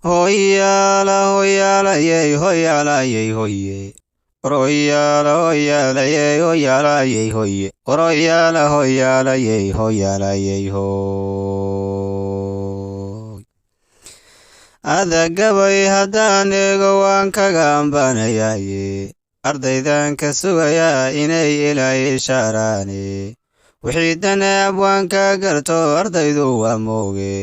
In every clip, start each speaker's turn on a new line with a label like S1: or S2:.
S1: hoyala yey hoyala yey hoye hoyala yey hoyala yey hoye hoyala yey hoyala yey ho adagabay haddaan eego waan kaga ambaanayaye ardaydan ka sugaya inay ilaa ishaaraane wixii danaab waan ka garto ardaydu waa mooge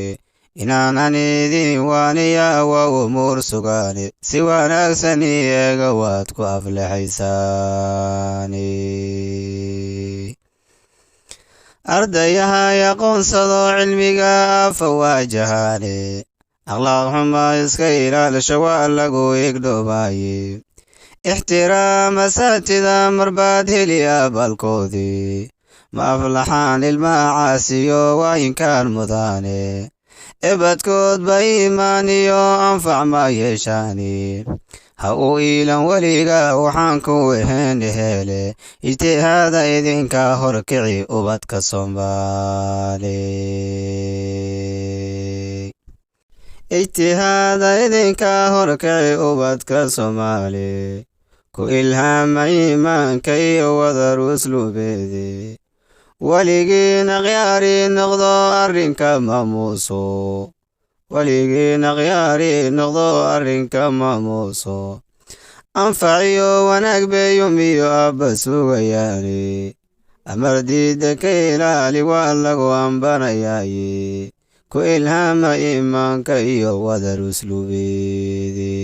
S1: inaan anidin waaniya waa umuur sugaane si wanaagsan iyaga waad ku aflexaysaane ardayaha aqoonsado cilmiga afa waajahaane akhlaaq xuma iska ilaalisho waa lagu igdhoobaye ixtiraam asaatida marbaad heli abalkoodii ma aflaxaan ilmaha caasiyo waa inkaan mudaane ebadkood ba iimaaniyo anfac ma yeeshaani ha u iilan weliga waxaan ku weheen hele ijtihaada idinka horkici ubadka Soomaali ijtihaada idinka horkici ubadka Soomaali ku ilhaama iimaanka iyo wadar usluubeedi weligiina khiyaari noqdo arrinka maamuuso weligiina khiyaari noqdo arrinka maamuuso anfaciyo wanaag beeyumiyo abba sugayaani amar diida ka ilaali waa lagu ambanayaaye ku ilhaama iimaanka iyo wadar usluubeedi